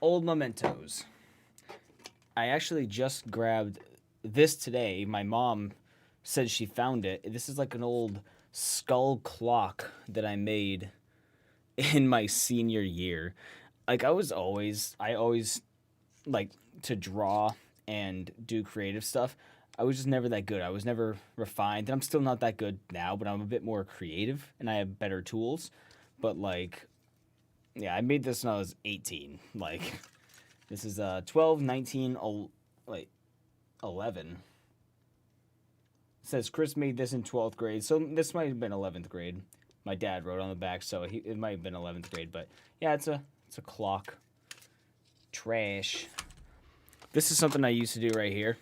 Old Momentos. I actually just grabbed this today. My mom said she found it. This is like an old skull clock that I made in my senior year. Like I always like to draw and do creative stuff. I was just never that good. I was never refined. And I'm still not that good now, but I'm a bit more creative and I have better tools. But like, yeah, I made this when I was 18. Like, this is 12, 19, wait, 11. It says Chris made this in 12th grade. So this might have been 11th grade. My dad wrote on the back, so it might have been 11th grade. But yeah, it's a clock. Trash. This is something I used to do right here.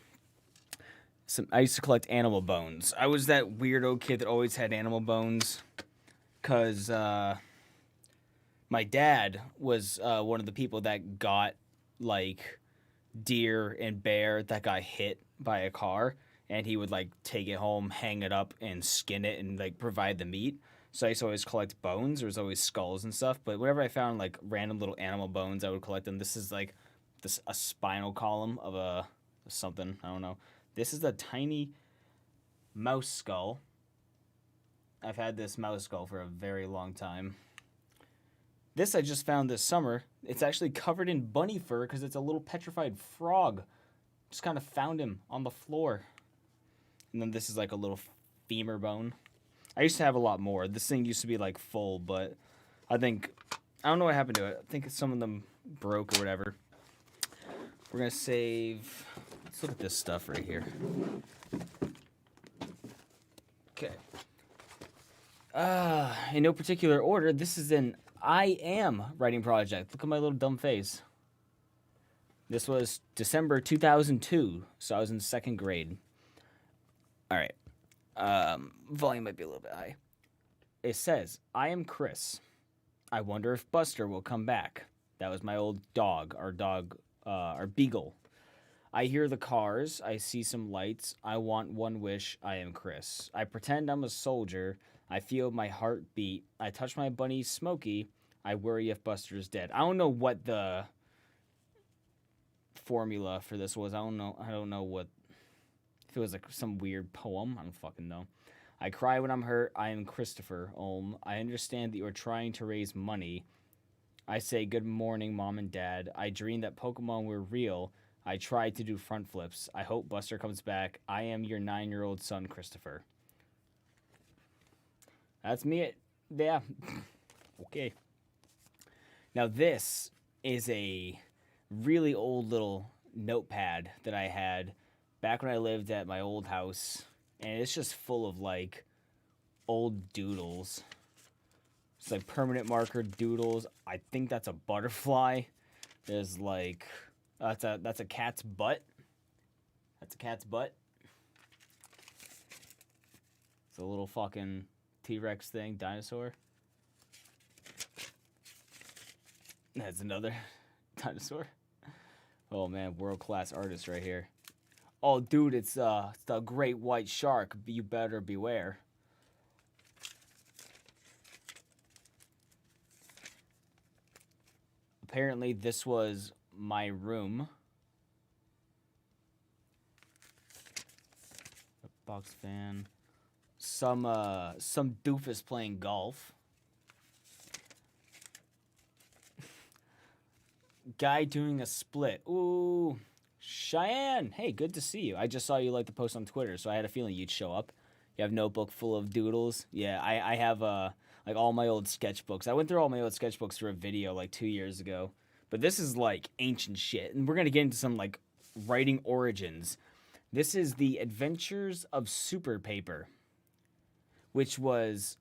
I used to collect animal bones. I was that weirdo kid that always had animal bones, cause my dad was one of the people that got like deer and bear that got hit by a car, and he would like take it home, hang it up, and skin it, and like provide the meat. So I used to always collect bones. There was always skulls and stuff. But whenever I found like random little animal bones, I would collect them. This is like a spinal column of a something. I don't know. This is a tiny mouse skull. I've had this mouse skull for a very long time. This I just found this summer. It's actually covered in bunny fur because it's a little petrified frog. Just kind of found him on the floor. And then this is like a little femur bone. I used to have a lot more. This thing used to be like full, but I don't know what happened to it. I think some of them broke or whatever. We're going to save. Let's look at this stuff right here. Okay. In no particular order, this is an I am writing project. Look at my little dumb face. This was December 2002, so I was in second grade. All right. Volume might be a little bit high. It says, I am Chris. I wonder if Buster will come back. That was my old dog, our beagle. I hear the cars. I see some lights. I want one wish. I am Chris. I pretend I'm a soldier. I feel my heart beat. I touch my bunny Smokey. I worry if Buster's dead. I don't know what the formula for this was. I don't know what. If it was like some weird poem. I don't fucking know. I cry when I'm hurt. I am Christopher Ulm. I understand that you are trying to raise money. I say good morning, Mom and Dad. I dream that Pokemon were real. I tried to do front flips. I hope Buster comes back. I am your 9-year-old son, Christopher. That's me. Yeah. Okay. Now this is a really old little notepad that I had back when I lived at my old house. And it's just full of like old doodles. It's like permanent marker doodles. I think that's a butterfly. There's like that's a cat's butt. That's a cat's butt. It's a little fucking T-Rex thing, dinosaur. That's another dinosaur. Oh man, world-class artist right here. Oh dude, it's the great white shark. You better beware. Apparently this was my room. A box fan. Some doofus playing golf. Guy doing a split. Ooh, Cheyenne. Hey, good to see you. I just saw you like the post on Twitter, so I had a feeling you'd show up. You have a notebook full of doodles. Yeah, I have like all my old sketchbooks. I went through all my old sketchbooks for a video like 2 years ago. But this is like ancient shit, and we're gonna get into some like writing origins. This is the Adventures of Super Paper, which was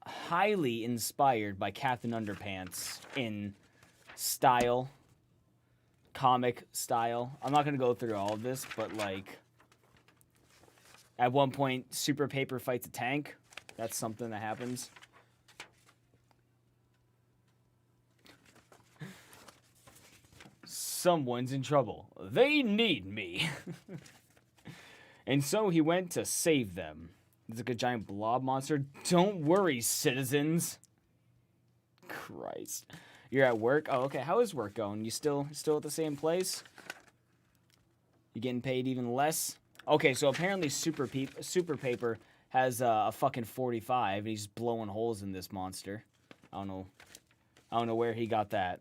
highly inspired by Captain Underpants in style, comic style. I'm not going to go through all of this, but like at one point Super Paper fights a tank. That's something that happens. Someone's in trouble. They need me. And so he went to save them. It's like a giant blob monster. Don't worry, citizens. Christ. You're at work? Oh, okay. How is work going? You still at the same place? You getting paid even less? Okay, so apparently Super Paper has a fucking 45, and he's blowing holes in this monster. I don't know where he got that.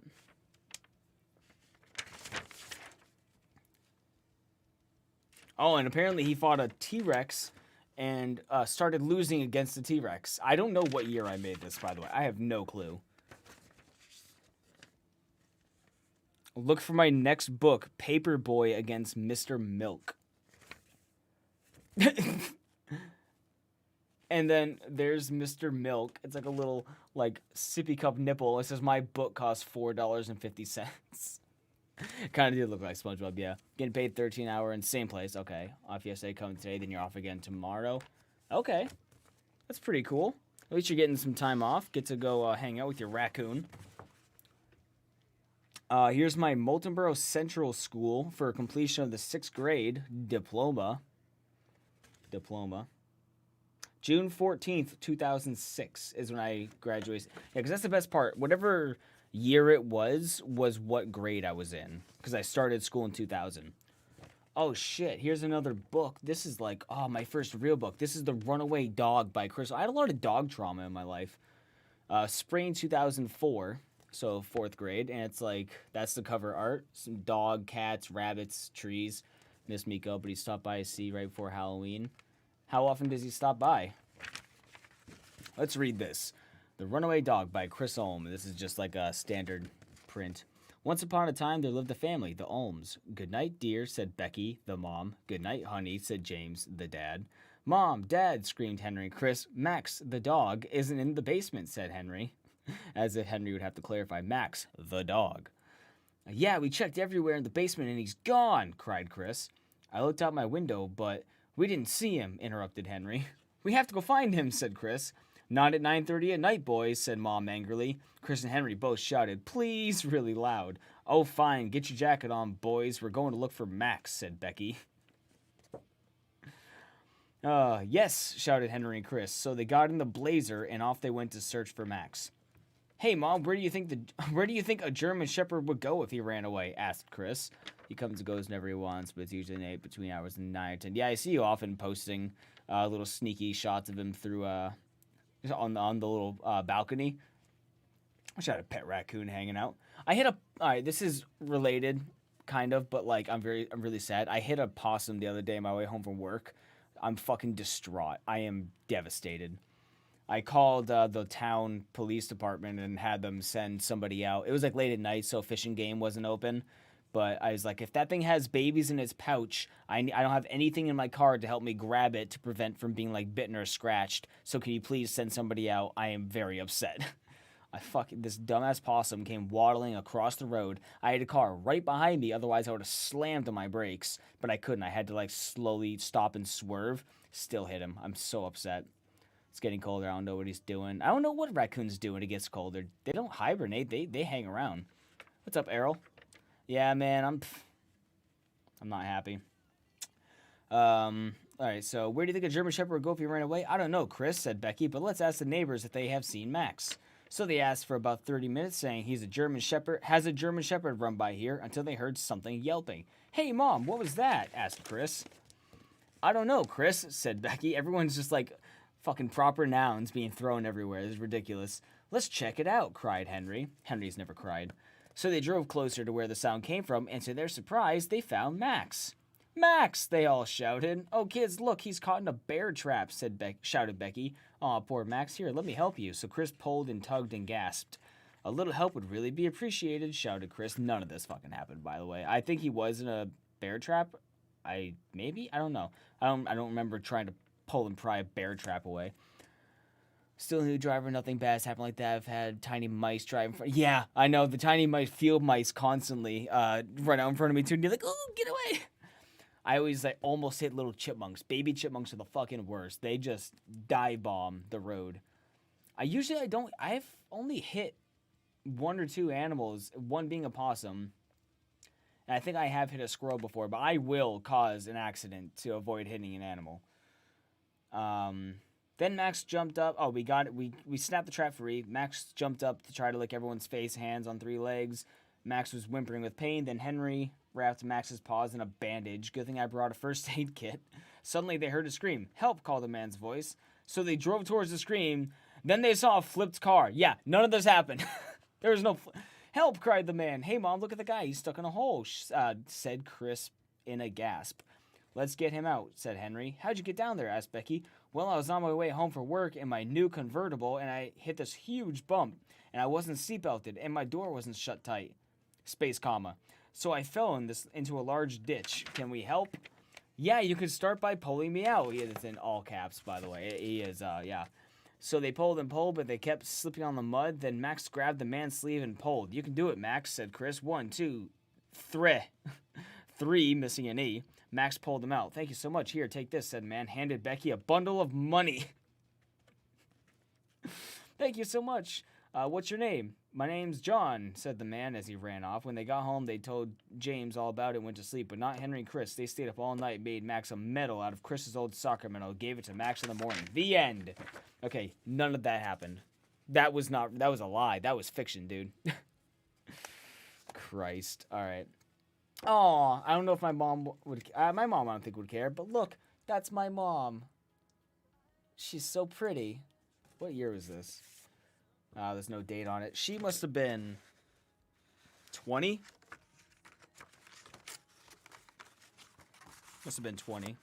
Oh, and apparently he fought a T-Rex and started losing against the T-Rex. I don't know what year I made this, by the way. I have no clue. Look for my next book, Paperboy against Mr. Milk. And then there's Mr. Milk. It's like a little, like, sippy cup nipple. It says, my book costs $4.50. Kind of did look like SpongeBob, yeah. Getting paid 13 hour in same place. Okay. Off yesterday, coming today, then you're off again tomorrow. Okay. That's pretty cool. At least you're getting some time off. Get to go hang out with your raccoon. Here's my Moltenboro Central School for completion of the 6th grade diploma. June 14th, 2006 is when I graduated. Yeah, because that's the best part. Whatever year it was what grade I was in. Because I started school in 2000. Oh, shit. Here's another book. This is like, oh, my first real book. This is The Runaway Dog by Chris Ulm. I had a lot of dog trauma in my life. Spring 2004, so 4th grade. And it's like, that's the cover art. Some dog, cats, rabbits, trees. Miss Miko, but he stopped by to see right before Halloween. How often does he stop by? Let's read this. The Runaway Dog by Chris Ulm. This is just like a standard print. Once upon a time, there lived a family, the Ulms. Good night, dear, said Becky, the mom. Good night, honey, said James, the dad. Mom, Dad, screamed Henry. Chris, Max, the dog, isn't in the basement, said Henry. As if Henry would have to clarify. Max, the dog. Yeah, we checked everywhere in the basement and he's gone, cried Chris. I looked out my window, but we didn't see him, interrupted Henry. We have to go find him, said Chris. Not at 9:30 at night, boys, said Mom angrily. Chris and Henry both shouted, please, really loud. Oh, fine, get your jacket on, boys. We're going to look for Max, said Becky. Yes, shouted Henry and Chris. So they got in the Blazer and off they went to search for Max. Hey, Mom, where do you think a German Shepherd would go if he ran away? Asked Chris. He comes and goes whenever he wants, but it's usually between hours and 9 or 10. Yeah, I see you often posting little sneaky shots of him through on the little balcony. I wish I had a pet raccoon hanging out. All right, this is related, kind of, but like I'm really sad. I hit a possum the other day on my way home from work. I'm fucking distraught. I am devastated. I called the town police department and had them send somebody out. It was like late at night, so fishing game wasn't open. But I was like, if that thing has babies in its pouch, I don't have anything in my car to help me grab it to prevent from being like bitten or scratched. So can you please send somebody out? I am very upset. This dumbass possum came waddling across the road. I had a car right behind me, otherwise I would have slammed on my brakes. But I couldn't. I had to like slowly stop and swerve. Still hit him. I'm so upset. It's getting colder. I don't know what he's doing. I don't know what raccoons do when it gets colder. They don't hibernate. They hang around. What's up, Errol? Yeah, man, I'm not happy. All right, so where do you think a German Shepherd would go if he ran away? I don't know, Chris, said Becky, but let's ask the neighbors if they have seen Max. So they asked for about 30 minutes, saying has a German Shepherd run by here, until they heard something yelping. Hey, Mom, what was that? Asked Chris. I don't know, Chris, said Becky. Everyone's just like fucking proper nouns being thrown everywhere. This is ridiculous. Let's check it out, cried Henry. Henry's never cried. So they drove closer to where the sound came from, and to their surprise, they found Max. Max, they all shouted. Oh, kids, look, he's caught in a bear trap, shouted Becky. Aw, poor Max. Here, let me help you. So Chris pulled and tugged and gasped. A little help would really be appreciated, shouted Chris. None of this fucking happened, by the way. I think he was in a bear trap. I don't know. I don't remember trying to pull and pry a bear trap away. Still a new driver, nothing bad has happened like that. I've had tiny mice drive in front. Yeah, I know, the tiny mice, field mice constantly run out in front of me too, and you're like, oh, get away. I always like almost hit little chipmunks. Baby chipmunks are the fucking worst. They just dive bomb the road. I've only hit one or two animals, one being a possum. And I think I have hit a squirrel before, but I will cause an accident to avoid hitting an animal. Then Max jumped up. Oh, we got it. We snapped the trap free. Max jumped up to try to lick everyone's face, hands on 3 legs. Max was whimpering with pain. Then Henry wrapped Max's paws in a bandage. Good thing I brought a first aid kit. Suddenly they heard a scream. Help, called a man's voice. So they drove towards the scream. Then they saw a flipped car. Yeah, none of this happened. There was no... Help, cried the man. Hey, Mom, look at the guy. He's stuck in a hole, said Chris in a gasp. Let's get him out, said Henry. How'd you get down there, asked Becky. Well, I was on my way home from work in my new convertible, and I hit this huge bump, and I wasn't seatbelted, and my door wasn't shut tight. Space comma. So I fell into a large ditch. Can we help? Yeah, you can start by pulling me out. It's in all caps, by the way. He is, yeah. So they pulled and pulled, but they kept slipping on the mud. Then Max grabbed the man's sleeve and pulled. You can do it, Max, said Chris. 1, 2, 3. 3, missing an E. Max pulled him out. Thank you so much. Here, take this, said the man. Handed Becky a bundle of money. Thank you so much. What's your name? My name's John, said the man as he ran off. When they got home, they told James all about it and went to sleep, but not Henry and Chris. They stayed up all night, made Max a medal out of Chris's old soccer medal, gave it to Max in the morning. The end. Okay, none of that happened. That was a lie. That was fiction, dude. Christ. All right. Oh, I don't know if my mom would... my mom, I don't think, would care. But look, that's my mom. She's so pretty. What year was this? There's no date on it. She must have been 20? Must have been 20.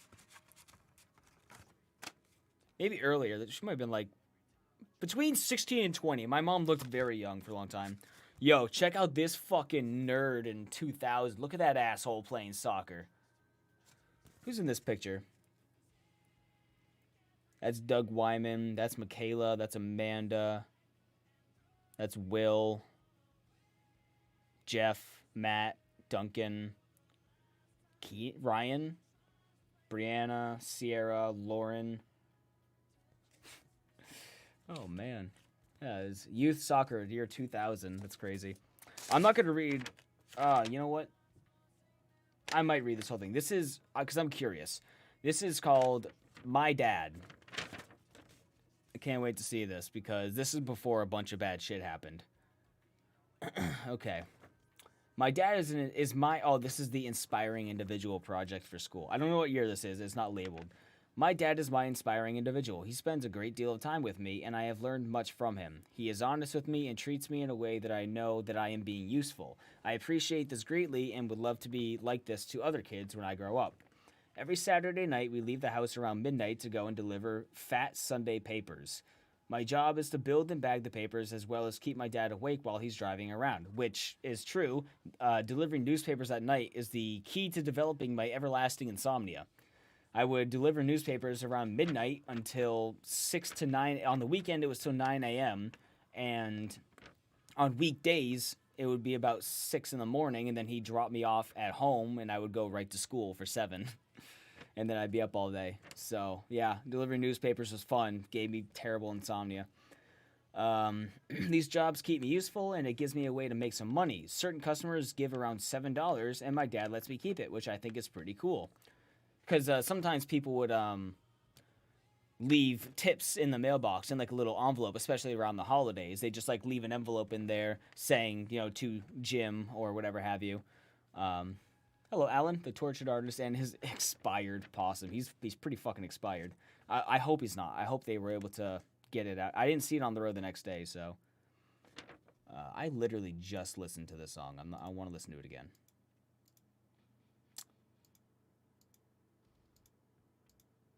Maybe earlier. She might have been like... Between 16 and 20. My mom looked very young for a long time. Yo, check out this fucking nerd in 2000. Look at that asshole playing soccer. Who's in this picture? That's Doug Wyman. That's Michaela. That's Amanda. That's Will. Jeff. Matt. Duncan. Ryan. Brianna. Sierra. Lauren. Oh, man. Yeah, it's youth soccer year 2000. That's crazy. I'm not going to read... you know what? I might read this whole thing. This is... Because I'm curious. This is called My Dad. I can't wait to see this because this is before a bunch of bad shit happened. Okay. My dad is my... Oh, this is the Inspiring Individual Project for school. I don't know what year this is. It's not labeled. My dad is my inspiring individual. He spends a great deal of time with me, and I have learned much from him. He is honest with me and treats me in a way that I know that I am being useful. I appreciate this greatly and would love to be like this to other kids when I grow up. Every Saturday night, we leave the house around midnight to go and deliver fat Sunday papers. My job is to build and bag the papers as well as keep my dad awake while he's driving around, which is true. Delivering newspapers at night is the key to developing my everlasting insomnia. I would deliver newspapers around midnight until 6 to 9. On the weekend, it was till 9 a.m. And on weekdays, it would be about 6 in the morning. And then he'd drop me off at home, and I would go right to school for 7. And then I'd be up all day. So, yeah, delivering newspapers was fun. Gave me terrible insomnia. These jobs keep me useful, and it gives me a way to make some money. Certain customers give around $7, and my dad lets me keep it, which I think is pretty cool. Because sometimes people would leave tips in the mailbox in like a little envelope, especially around the holidays. They just like leave an envelope in there saying, you know, to Jim or whatever have you. Hello, Alan, the tortured artist, and his expired possum. He's pretty fucking expired. I hope he's not. I hope they were able to get it out. I didn't see it on the road the next day, so I literally just listened to this song. I want to listen to it again.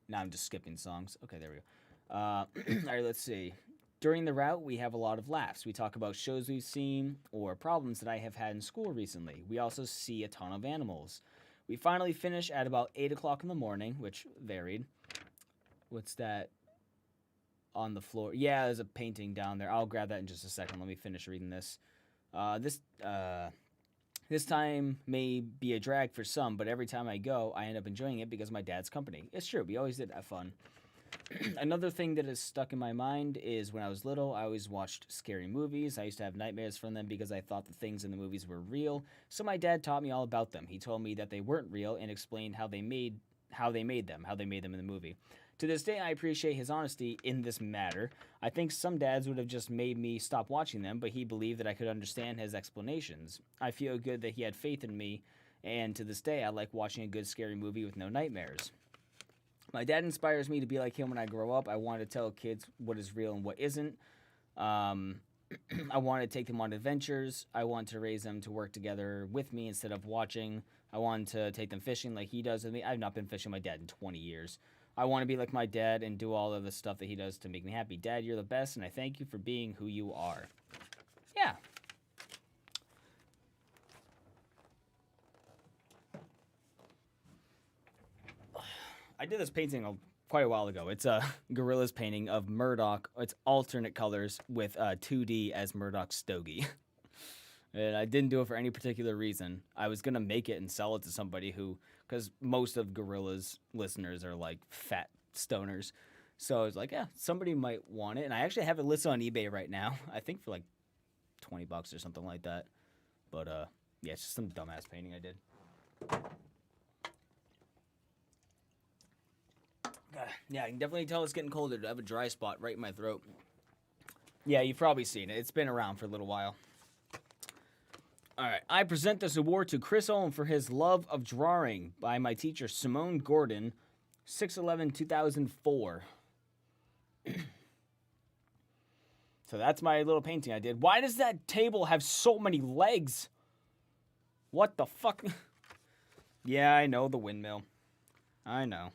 Now I'm just skipping songs. Okay, there we go. All right, let's see. During the route, we have a lot of laughs. We talk about shows we've seen or problems that I have had in school recently. We also see a ton of animals. We finally finish at about 8 o'clock in the morning, which varied. What's that on the floor? Yeah, there's a painting down there. I'll grab that in just a second. Let me finish reading this. This time may be a drag for some, but every time I go, I end up enjoying it because of my dad's company. It's true. We always did have fun. Another thing that is stuck in my mind is when I was little, I always watched scary movies. I used to have nightmares from them because I thought the things in the movies were real. So my dad taught me all about them. He told me that they weren't real and explained how they made them in the movie. To this day, I appreciate his honesty in this matter. I think some dads would have just made me stop watching them, but he believed that I could understand his explanations. I feel good that he had faith in me, and to this day, I like watching a good scary movie with no nightmares. My dad inspires me to be like him when I grow up. I want to tell kids what is real and what isn't. I want to take them on adventures. I want to raise them to work together with me instead of watching. I want to take them fishing like he does with me. I've not been fishing with my dad in 20 years. I want to be like my dad and do all of the stuff that he does to make me happy. Dad, you're the best, and I thank you for being who you are. Yeah. I did this painting quite a while ago. It's a Gorilla's painting of Murdoch. It's alternate colors with 2D as Murdoch's stogie. And I didn't do it for any particular reason. I was going to make it and sell it to somebody who, because most of Gorilla's listeners are like fat stoners. So I was like, yeah, somebody might want it. And I actually have it listed on eBay right now. I think for like $20 or something like that. But yeah, it's just some dumbass painting I did. Yeah, I can definitely tell it's getting colder. I have a dry spot right in my throat. Yeah, you've probably seen it. It's been around for a little while. All right, I present this award to Chris Ulm for his love of drawing by my teacher, Simone Gordon, 6/11/2004. So that's my little painting I did. Why does that table have so many legs? What the fuck? Yeah, I know, the windmill. I know.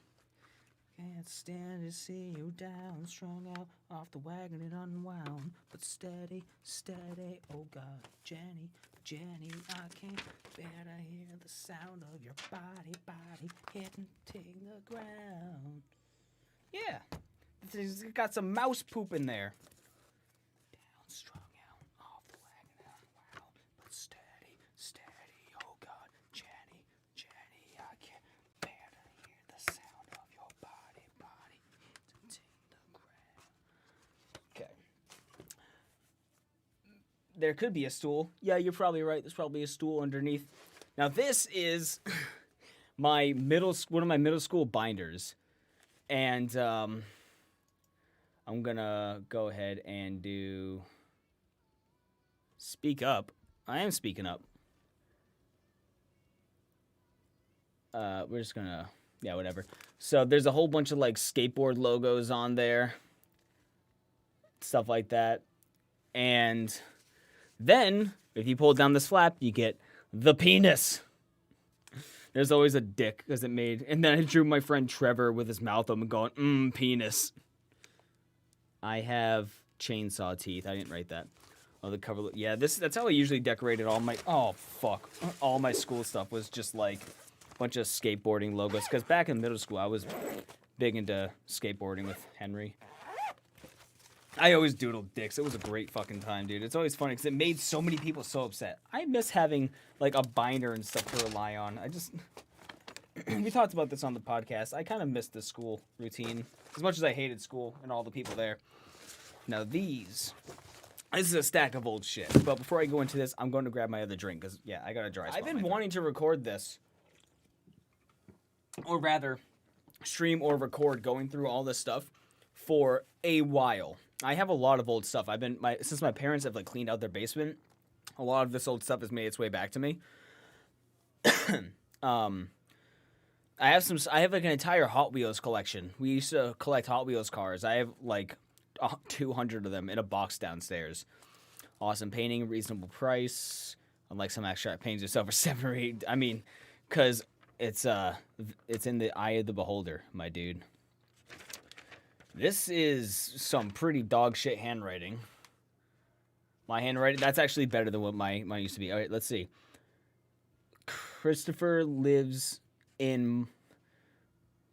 Can't stand to see you down, strung out off the wagon and unwound. But steady, steady, oh God, Jenny, Jenny, I can't bear to hear the sound of your body hitting the ground. Yeah, it's got some mouse poop in there. Down, strung out off the wagon and unwound. But steady, steady, oh God, Jenny, Jenny, I can't bear to hear the sound of your body hitting the ground. Okay. There could be a stool. Yeah, you're probably right. There's probably a stool underneath. Now this is one of my middle school binders, and I'm gonna go ahead and do speak up. I am speaking up. We're just gonna, yeah, whatever. So there's a whole bunch of like skateboard logos on there, stuff like that, and then, if you pull down this flap, you get the penis. There's always a dick, because it made... And then I drew my friend Trevor with his mouth open going, penis. I have chainsaw teeth. I didn't write that. Oh, the cover... Yeah, that's how I usually decorated all my... Oh, fuck. All my school stuff was just, like, a bunch of skateboarding logos. Because back in middle school, I was big into skateboarding with Henry. I always doodled dicks. It was a great fucking time, dude. It's always funny because it made so many people so upset. I miss having, like, a binder and stuff to rely on. We talked about this on the podcast. I kind of missed the school routine. As much as I hated school and all the people there. Now, this is a stack of old shit. But before I go into this, I'm going to grab my other drink because, yeah, I got a dry spot. I've been wanting to record this. Or rather, stream or record going through all this stuff for a while. I have a lot of old stuff. Since my parents have like cleaned out their basement, a lot of this old stuff has made its way back to me. I have like an entire Hot Wheels collection. We used to collect Hot Wheels cars. I have like 200 of them in a box downstairs. Awesome painting, reasonable price. Unlike some abstract paintings or sell for 7 or 8. I mean, because it's in the eye of the beholder, my dude. This is some pretty dog shit handwriting. My handwriting, that's actually better than what mine used to be. All right, let's see. Christopher lives in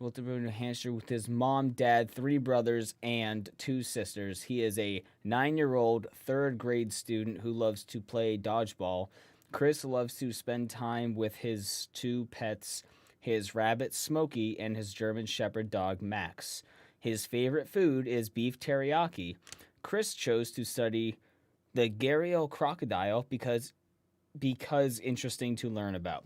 New Hampshire with his mom, dad, 3 brothers, and 2 sisters. He is a 9-year-old 3rd grade student who loves to play dodgeball. Chris loves to spend time with his 2 pets, his rabbit Smokey and his German Shepherd dog Max. His favorite food is beef teriyaki. Chris chose to study the gharial crocodile because interesting to learn about.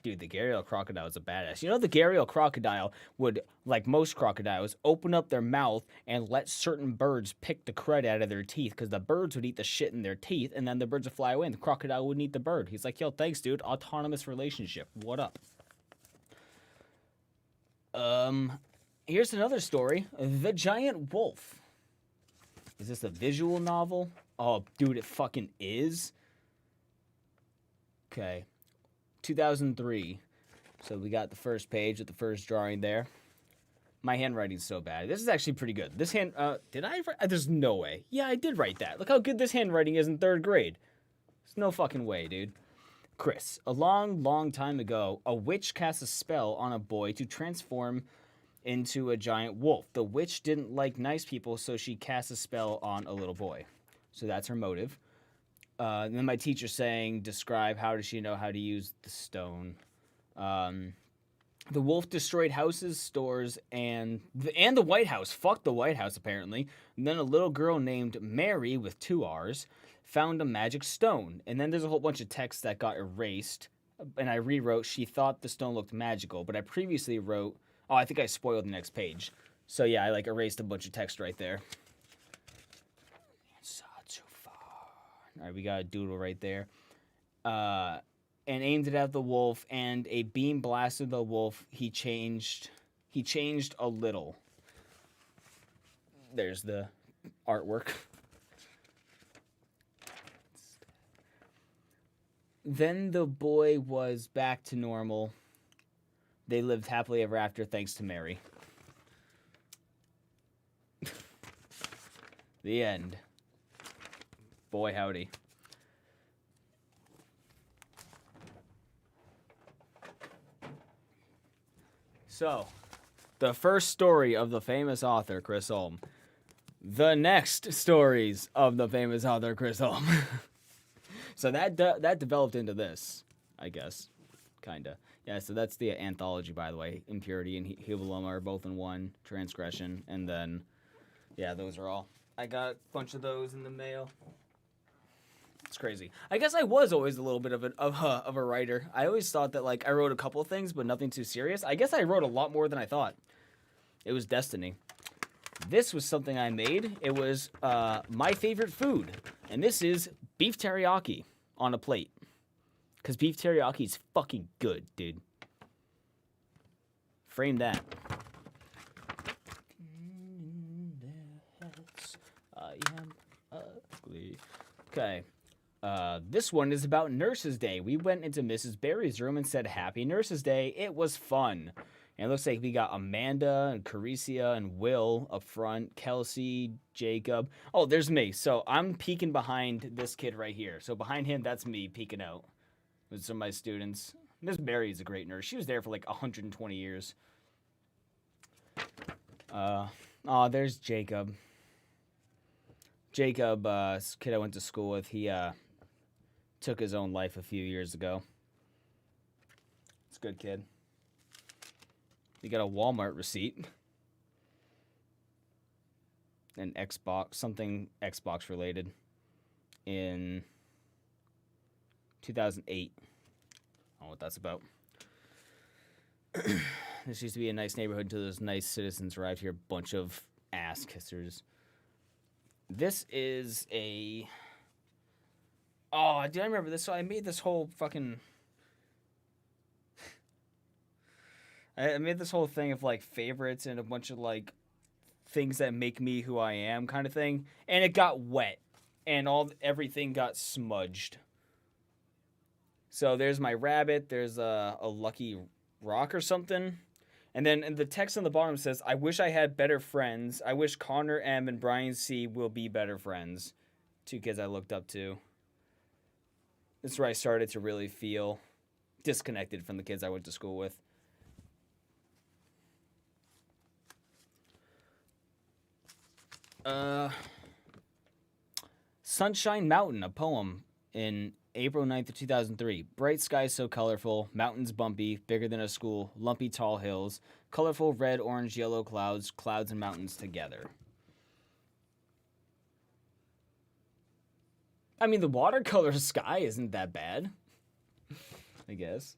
Dude, the gharial crocodile is a badass. You know, the gharial crocodile would, like most crocodiles, open up their mouth and let certain birds pick the crud out of their teeth, because the birds would eat the shit in their teeth, and then the birds would fly away, and the crocodile wouldn't eat the bird. He's like, yo, thanks, dude. Autonomous relationship. What up? Here's another story. The Giant Wolf. Is this a visual novel? Oh, dude, it fucking is. Okay. 2003. So we got the first page with the first drawing there. My handwriting's so bad. This is actually pretty good. This did I write? There's no way. Yeah, I did write that. Look how good this handwriting is in 3rd grade. There's no fucking way, dude. Chris, a long, long time ago, a witch cast a spell on a boy to transform into a giant wolf. The witch didn't like nice people, so she cast a spell on a little boy. So that's her motive. And then my teacher saying, describe how does she know how to use the stone. The wolf destroyed houses, stores, and the White House. Fuck the White House, apparently. And then a little girl named Mary, with 2 R's, found a magic stone. And then there's a whole bunch of text that got erased. And I rewrote, she thought the stone looked magical. But I previously wrote, oh, I think I spoiled the next page. So yeah, I erased a bunch of text right there. All right, we got a doodle right there. And aimed it at the wolf, and a beam blasted the wolf. He changed a little. There's the artwork. Then the boy was back to normal. They lived happily ever after, thanks to Mary. The end. Boy, howdy. So, the first story of the famous author, Chris Ulm. The next stories of the famous author, Chris Ulm. So that developed into this, I guess. Kinda. Yeah, so that's the anthology, by the way. Impurity and Hubulum are both in one. Transgression. And then, yeah, those are all. I got a bunch of those in the mail. It's crazy. I guess I was always a little bit of a writer. I always thought that I wrote a couple of things, but nothing too serious. I guess I wrote a lot more than I thought. It was destiny. This was something I made. It was my favorite food, and this is beef teriyaki on a plate. Cause beef teriyaki is fucking good, dude. Frame that. I am ugly. Okay. This one is about Nurses Day. We went into Mrs. Berry's room and said, Happy Nurses Day. It was fun. And it looks like we got Amanda and Caricia and Will up front. Kelsey, Jacob. Oh, there's me. So I'm peeking behind this kid right here. So behind him, that's me peeking out with some of my students. Miss Berry is a great nurse. She was there for 120 years. Oh, there's Jacob. Jacob, this kid I went to school with, he took his own life a few years ago. It's a good kid. He got a Walmart receipt. An Xbox, something Xbox related, in 2008. I don't know what that's about. This used to be a nice neighborhood until those nice citizens arrived here. Bunch of ass kissers. This is a... Oh, do I remember this? So I made this whole fucking... I made this whole thing of favorites and a bunch of things that make me who I am kind of thing. And it got wet. And everything got smudged. So there's my rabbit. There's a lucky rock or something. And then the text on the bottom says, I wish I had better friends. I wish Connor M. and Brian C. will be better friends. 2 kids I looked up to. This is where I started to really feel disconnected from the kids I went to school with. Sunshine Mountain, a poem in April 9th of 2003. Bright skies so colorful, mountains bumpy, bigger than a school, lumpy tall hills, colorful red, orange, yellow clouds, clouds and mountains together. I mean, the watercolor sky isn't that bad, I guess.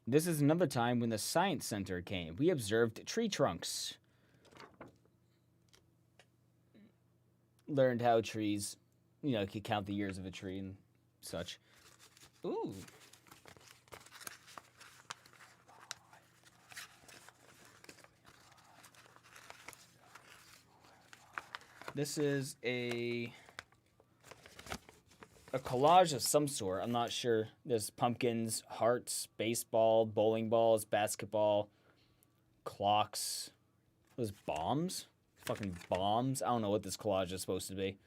This is another time when the science center came. We observed tree trunks. Learned how trees, could count the years of a tree and such. Ooh. This is a collage of some sort. I'm not sure. There's pumpkins, hearts, baseball, bowling balls, basketball, clocks. Those bombs? Fucking bombs? I don't know what this collage is supposed to be.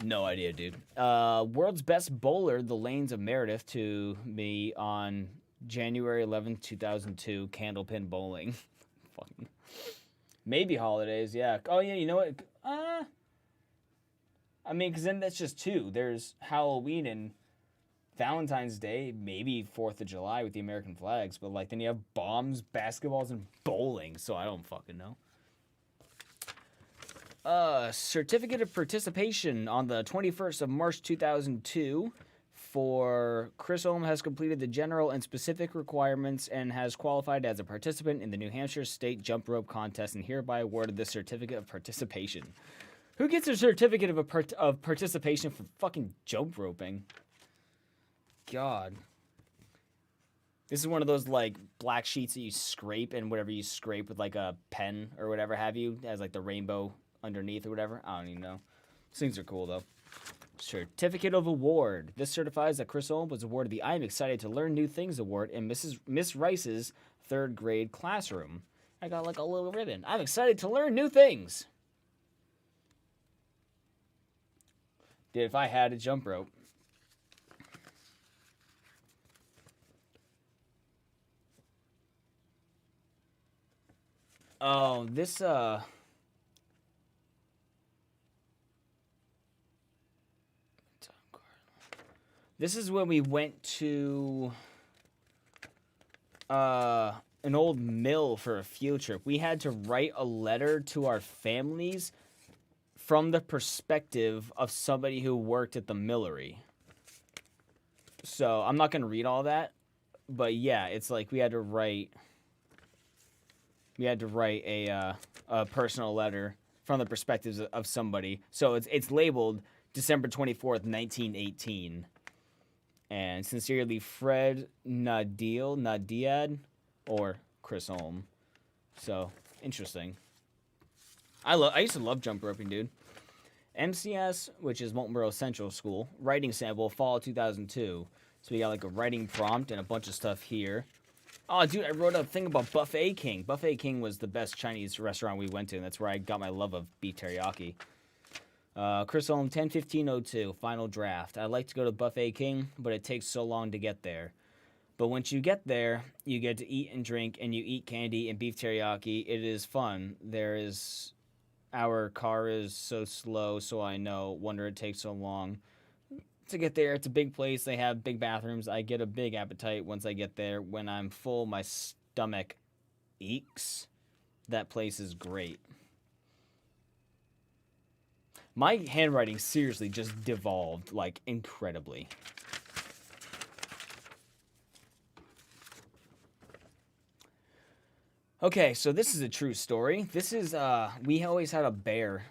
No idea, dude. World's best bowler, the lanes of Meredith, to me on January 11th, 2002, Candlepin Bowling. Fucking. Maybe holidays, yeah. Oh, yeah, you know what? I mean, because then that's just two. There's Halloween and Valentine's Day, maybe 4th of July with the American flags, but then you have bombs, basketballs, and bowling, so I don't fucking know. Certificate of participation on the 21st of March 2002 for Chris Ulm has completed the general and specific requirements and has qualified as a participant in the New Hampshire State Jump Rope Contest and hereby awarded the certificate of participation. Who gets a certificate of participation for fucking jump roping? God. This is one of those, black sheets that you scrape, and whatever you scrape with, a pen or whatever have you, has, the rainbow underneath or whatever. I don't even know. These things are cool, though. Certificate of Award. This certifies that Chris Ulm was awarded the I'm Excited to Learn New Things Award in Miss Rice's 3rd grade classroom. I got, a little ribbon. I'm excited to learn new things. Dude, if I had a jump rope. Oh, this, This is when we went to, an old mill for a field trip. We had to write a letter to our families from the perspective of somebody who worked at the millery. So, I'm not going to read all that, but yeah, it's we had to write a personal letter from the perspectives of somebody. So, it's labeled December 24th, 1918. And sincerely, Fred Nadiad, or Chris Ulm. So, interesting. I used to love jump roping, dude. MCS, which is Moltenboro Central School, writing sample, fall 2002. So we got a writing prompt and a bunch of stuff here. Oh, dude, I wrote a thing about Buffet King. Buffet King was the best Chinese restaurant we went to, and that's where I got my love of beef teriyaki. Chris Ulm, 10/15/02, final draft. I'd like to go to Buffet King, but it takes so long to get there. But once you get there, you get to eat and drink, and you eat candy and beef teriyaki. It is fun. Our car is so slow, so I know. Wonder it takes so long to get there. It's a big place. They have big bathrooms. I get a big appetite once I get there. When I'm full, my stomach aches. That place is great. My handwriting seriously just devolved, incredibly. Okay, so this is a true story. This is, we always had a bear.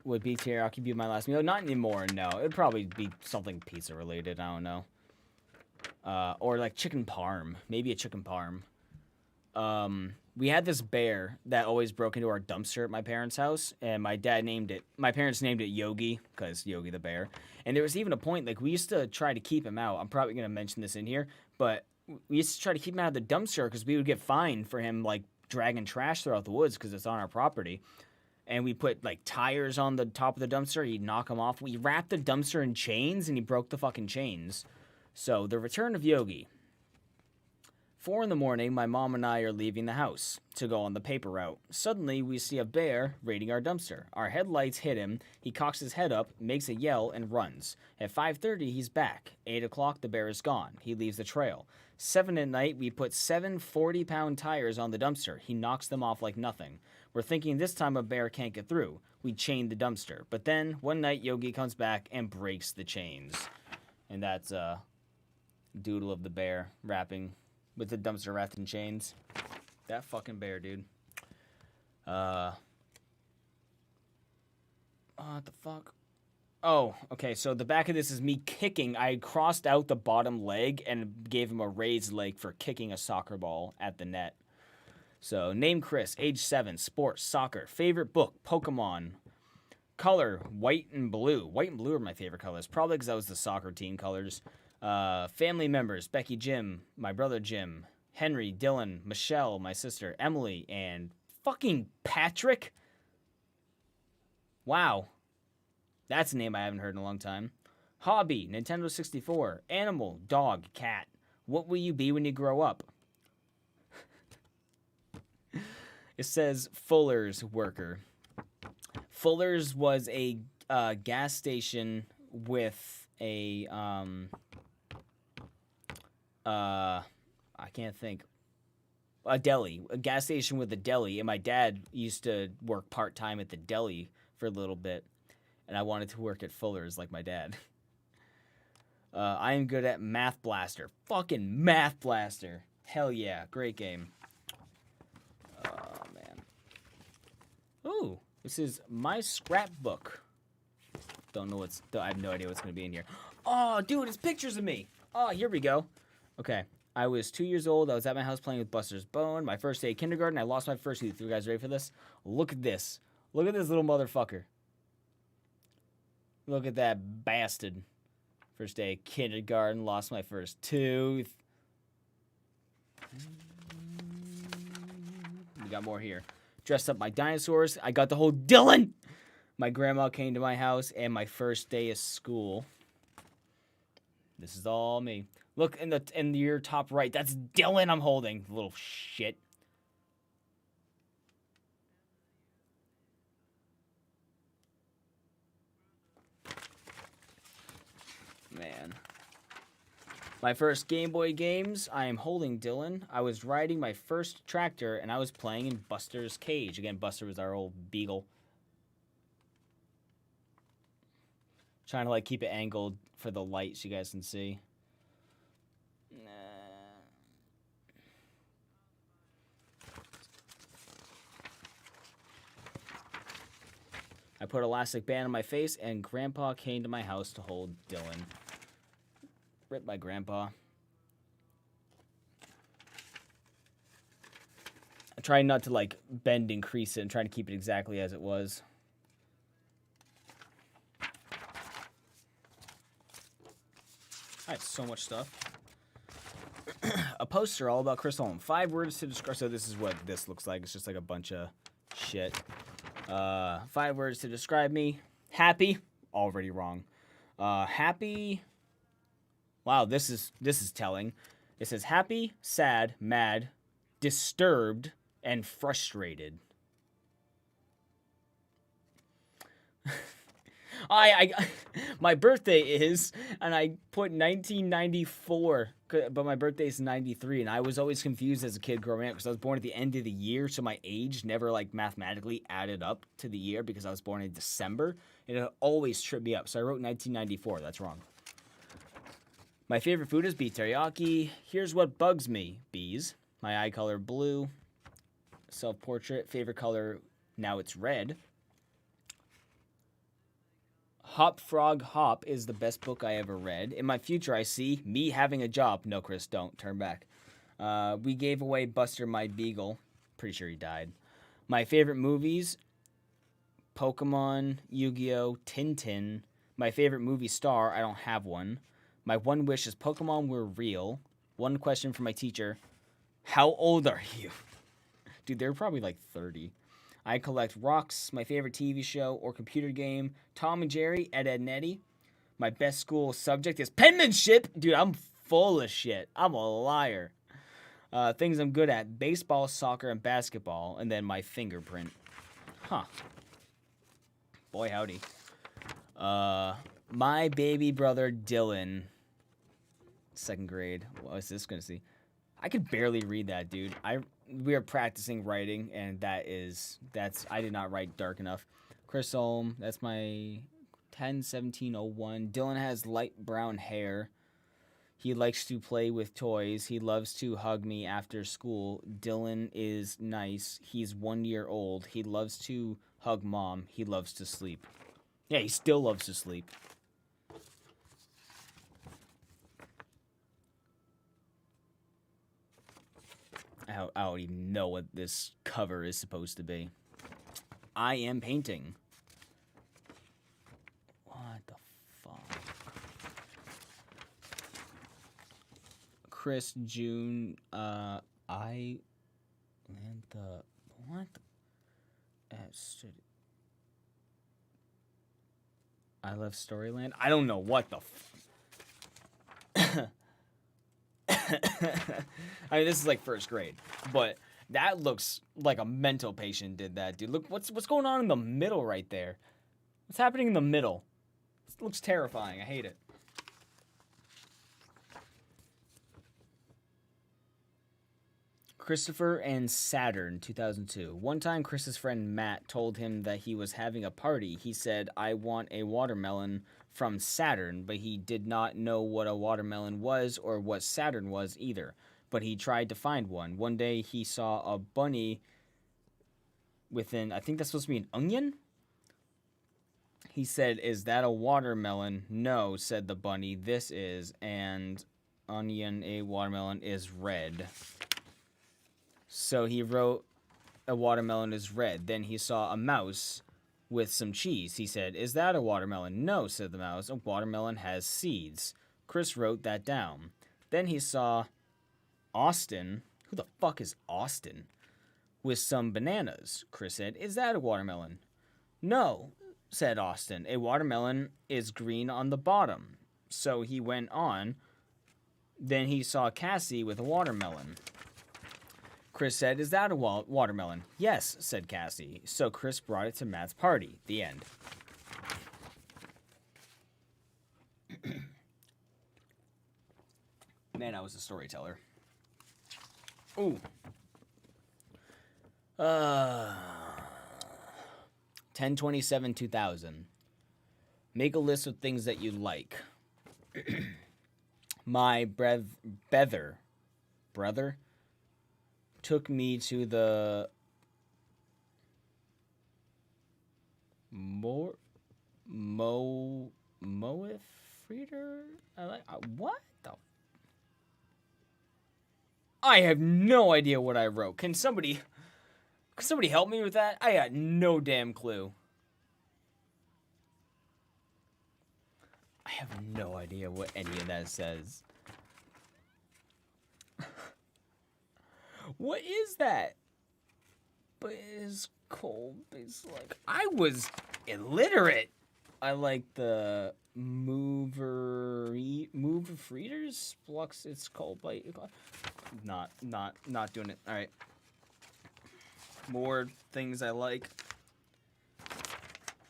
Would beef teriyaki be my last meal? Not anymore, no. It'd probably be something pizza related, I don't know. Or chicken parm. Maybe a chicken parm. We had this bear that always broke into our dumpster at my parents' house, and my parents named it Yogi, because Yogi the bear. And there was even a point, we used to try to keep him out. I'm probably going to mention this in here, but we used to try to keep him out of the dumpster because we would get fined for him, dragging trash throughout the woods because it's on our property. And we put, tires on the top of the dumpster. He'd knock them off. We wrapped the dumpster in chains, and he broke the fucking chains. So, the return of Yogi. 4 a.m, my mom and I are leaving the house to go on the paper route. Suddenly, we see a bear raiding our dumpster. Our headlights hit him. He cocks his head up, makes a yell, and runs. At 5:30, he's back. 8 o'clock, the bear is gone. He leaves the trail. 7 at night, we put 7 40-pound tires on the dumpster. He knocks them off like nothing. We're thinking this time a bear can't get through. We chain the dumpster. But then, one night, Yogi comes back and breaks the chains. And that's Doodle of the bear rapping with the dumpster wrapped in chains. That fucking bear, dude. What the fuck? Oh, okay, so the back of this is me kicking. I crossed out the bottom leg and gave him a raised leg for kicking a soccer ball at the net. So, name Chris, age 7, sports, soccer, favorite book, Pokemon. Color, white and blue. White and blue are my favorite colors, probably because that was the soccer team colors. Family members, Becky, Jim, my brother Jim, Henry, Dylan, Michelle, my sister, Emily, and fucking Patrick. Wow. That's a name I haven't heard in a long time. Hobby, Nintendo 64. Animal, dog, cat. What will you be when you grow up? It says Fuller's worker. Fuller's was a gas station with a I can't think. A deli, a gas station with a deli, and my dad used to work part-time at the deli for a little bit, and I wanted to work at Fuller's like my dad. I am good at Math Blaster. Fucking Math Blaster. Hell yeah, great game. Oh, man. Ooh, this is my scrapbook. Don't know I have no idea what's going to be in here. Oh, dude, it's pictures of me. Oh, here we go. Okay. I was 2 years old. I was at my house playing with Buster's Bone. My first day of kindergarten, I lost my first tooth. You guys ready for this? Look at this. Look at this little motherfucker. Look at that bastard. First day of kindergarten, lost my first tooth. We got more here. Dressed up my dinosaurs. I got the whole Dylan. My grandma came to my house, and my first day of school. This is all me. Look in your top right. That's Dylan I'm holding. Little shit. Man. My first Game Boy games, I am holding Dylan. I was riding my first tractor, and I was playing in Buster's cage. Again, Buster was our old beagle. Trying to, keep it angled for the light so you guys can see. I put elastic band on my face, and Grandpa came to my house to hold Dylan. Rip my grandpa. I try not to, bend and crease it and try to keep it exactly as it was. I have so much stuff. A poster all about Chris Ulm. 5 words to describe. So this is what this looks like. It's just a bunch of shit. 5 words to describe me. Happy. Already wrong. Happy. Wow, this is telling. It says happy, sad, mad, disturbed, and frustrated. My birthday is, and I put 1994, but my birthday is 93, and I was always confused as a kid growing up because I was born at the end of the year, so my age never mathematically added up to the year because I was born in December, and it always tripped me up. So I wrote 1994. That's wrong. My favorite food is beef teriyaki. Here's what bugs me: bees. My eye color blue. Self-portrait. Favorite color, now it's red. Hop Frog Hop is the best book I ever read. In my future, I see me having a job. No, Chris, don't. Turn back. We gave away Buster my beagle. Pretty sure he died. My favorite movies, Pokemon, Yu-Gi-Oh!, Tintin. My favorite movie star, I don't have one. My one wish is Pokemon were real. One question for my teacher, how old are you? Dude, they're probably 30. I collect rocks, my favorite TV show or computer game, Tom and Jerry, Ed, Ed and Eddie. My best school subject is penmanship. Dude, I'm full of shit. I'm a liar. Things I'm good at, baseball, soccer, and basketball. And then my fingerprint. Huh. Boy, howdy. My baby brother, Dylan. 2nd grade. What is this going to see? I could barely read that, dude. We are practicing writing, and I did not write dark enough. Chris Ulm, that's my 10/17/01. Dylan has light brown hair. He likes to play with toys. He loves to hug me after school. Dylan is nice. He's 1 year old. He loves to hug mom. He loves to sleep. Yeah, he still loves to sleep. I don't even know what this cover is supposed to be. I am painting. What the fuck? Chris, June, I left Storyland? I don't know what the I mean, this is like first grade, but that looks like a mental patient did that, dude. Look, what's going on in the middle right there? What's happening in the middle? This looks terrifying. I hate it. Christopher and Saturn, 2002. One time, Chris's friend Matt told him that he was having a party. He said, "I want a watermelon from Saturn," but he did not know what a watermelon was or what Saturn was either. But he tried to find one. One day, he saw a bunny within, I think that's supposed to be an onion? He said, "Is that a watermelon?" "No," said the bunny. "This is." And onion, a watermelon, is red. So he wrote, "A watermelon is red." Then he saw a mouse with some cheese. He said, "Is that a watermelon?" "No," said the mouse. "A watermelon has seeds." Chris wrote that down. Then he saw Austin. Who the fuck is Austin? With some bananas. Chris said, "Is that a watermelon?" "No," said Austin. "A watermelon is green on the bottom." So he went on. Then he saw Cassie with a watermelon. Chris said, "Is that a watermelon?" "Yes," said Cassie. So Chris brought it to Matt's party. The end. Man, I was a storyteller. Ooh. 10/27/2000. Make a list of things that you like. My brother took me to the Moeth Frieder? What the? I have no idea what I wrote. Can somebody help me with that? I got no damn clue. I have no idea what any of that says. What is that? But it is cold. It's like, I was illiterate. I like the mover freeders. Flux. It's cold. Not doing it. All right. More things I like.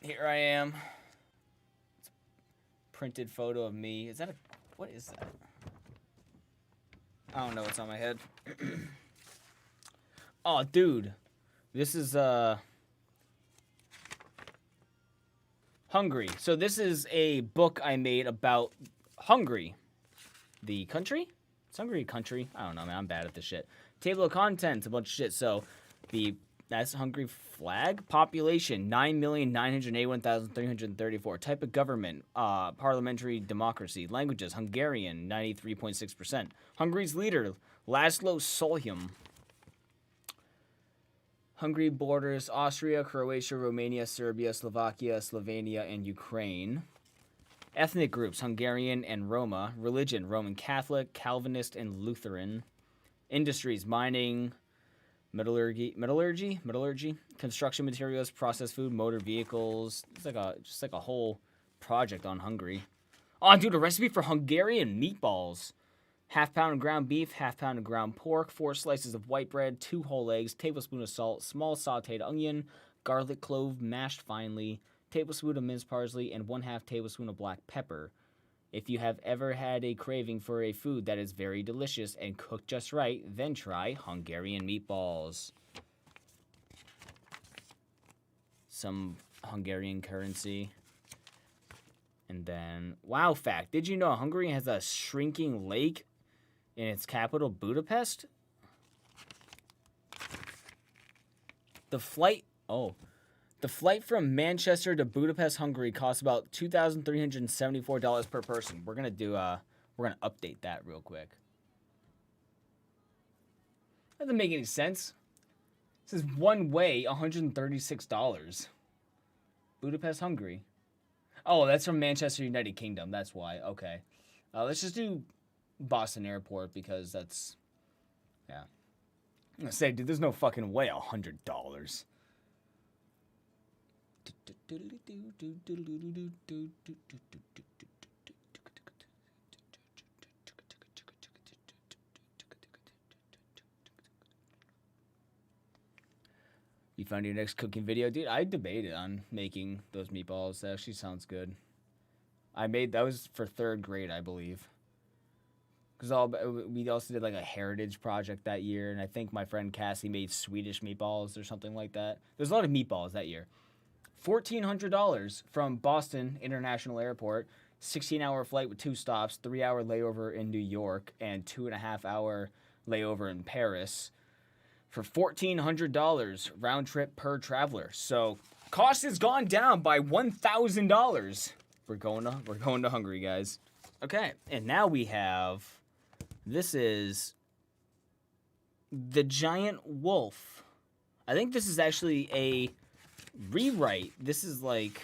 Here I am. It's a printed photo of me. Is that what is that? I don't know what's on my head. Oh, dude. This is, Hungary. So this is a book I made about Hungary. The country? It's Hungary country. I don't know, man. I'm bad at this shit. Table of contents, a bunch of shit. So that's Hungary flag. Population, 9,981,334. Type of government, parliamentary democracy. Languages, Hungarian, 93.6%. Hungary's leader, Laszlo Solyom. Hungary borders Austria, Croatia, Romania, Serbia, Slovakia, Slovenia, and Ukraine. Ethnic groups, Hungarian and Roma. Religion, Roman Catholic, Calvinist, and Lutheran. Industries, mining, metallurgy, construction materials, processed food, motor vehicles. It's like just like a whole project on Hungary. Oh, dude, a recipe for Hungarian meatballs. Half pound of ground beef, half pound of ground pork, 4 slices of white bread, 2 whole eggs, tablespoon of salt, small sauteed onion, garlic clove mashed finely, tablespoon of minced parsley, and 1/2 tablespoon of black pepper. If you have ever had a craving for a food that is very delicious and cooked just right, then try Hungarian meatballs. Some Hungarian currency. And then, wow fact, did you know Hungary has a shrinking lake in its capital, Budapest? The flight from Manchester to Budapest, Hungary costs about $2,374 per person. We're gonna update that real quick. That doesn't make any sense. This is one way, $136. Budapest, Hungary. Oh, that's from Manchester, United Kingdom. That's why. Okay. Let's just do Boston Airport because that's... Yeah. I'm gonna say, dude, there's no fucking way $100. You found your next cooking video? Dude, I debated on making those meatballs. That actually sounds good. That was for 3rd grade, I believe. Because we also did like a heritage project that year, and I think my friend Cassie made Swedish meatballs or something like that. There's a lot of meatballs that year. $1,400 from Boston International Airport, 16-hour flight with 2 stops, 3-hour layover in New York, and 2.5-hour layover in Paris. For $1,400 round trip per traveler. So cost has gone down by $1,000. We're going to Hungary, guys. Okay, and now we have, this is the Giant Wolf. I think this is actually a rewrite. This is like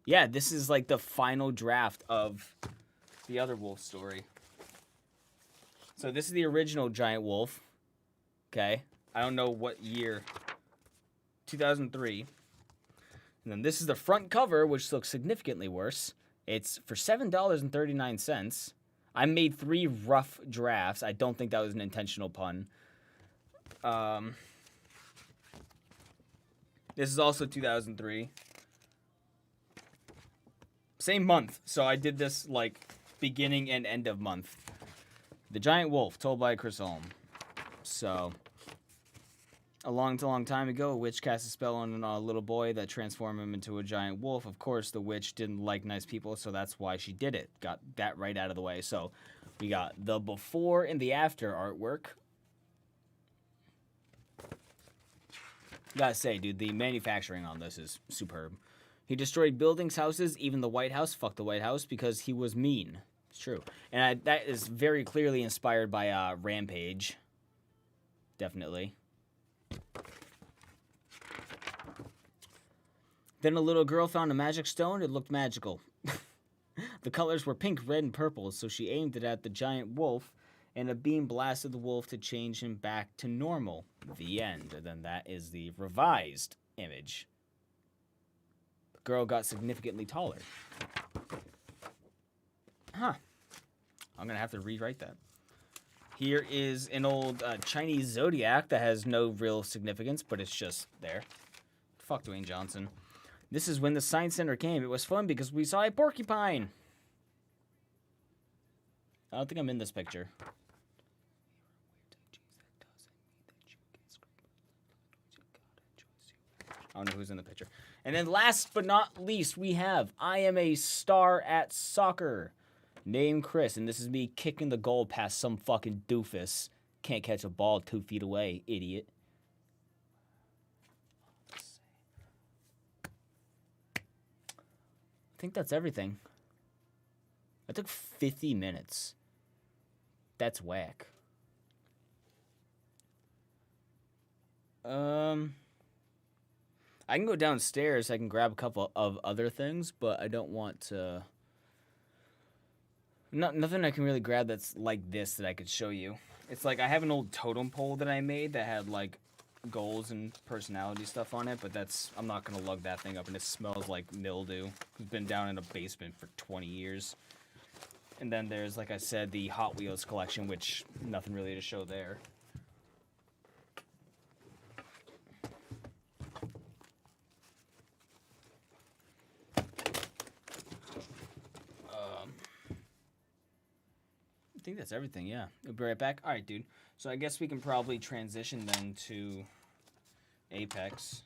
the final draft of the other wolf story. So this is the original Giant Wolf. Okay, I don't know what year, 2003. And then this is the front cover, which looks significantly worse. It's for $7.39. I made 3 rough drafts. I don't think that was an intentional pun. This is also 2003. Same month, so I did this like beginning and end of month. The Giant Wolf, told by Chris Ulm. So, a long time ago, a witch cast a spell on a little boy that transformed him into a giant wolf. Of course, the witch didn't like nice people, so that's why she did it. Got that right out of the way. So, we got the before and the after artwork. Gotta say, dude, the manufacturing on this is superb. He destroyed buildings, houses, even the White House. Fuck the White House, because he was mean. It's true. And that is very clearly inspired by Rampage. Definitely. Then a little girl found a magic stone. It looked magical. The colors were pink, red, and purple, so she aimed it at the giant wolf, and a beam blasted the wolf to change him back to normal. The end. And then that is the revised image. The girl got significantly taller. Huh. I'm going to have to rewrite that. Here is an old Chinese zodiac that has no real significance, but it's just there. Fuck Dwayne Johnson. This is when the Science Center came. It was fun because we saw a porcupine. I don't think I'm in this picture. I don't know who's in the picture. And then last but not least, we have I am a star at soccer. Name Chris, and this is me kicking the goal past some fucking doofus. Can't catch a ball 2 feet away, idiot. I think that's everything. That took 50 minutes. That's whack. I can go downstairs. I can grab a couple of other things, but I don't want to... Nothing I can really grab that's like this that I could show you. It's like I have an old totem pole that I made that had like goals and personality stuff on it, but I'm not going to lug that thing up, and it smells like mildew. It's been down in a basement for 20 years. And then there's, like I said, the Hot Wheels collection, which nothing really to show there. I think that's everything, yeah. We'll be right back. All right, dude. So I guess we can probably transition then to Apex.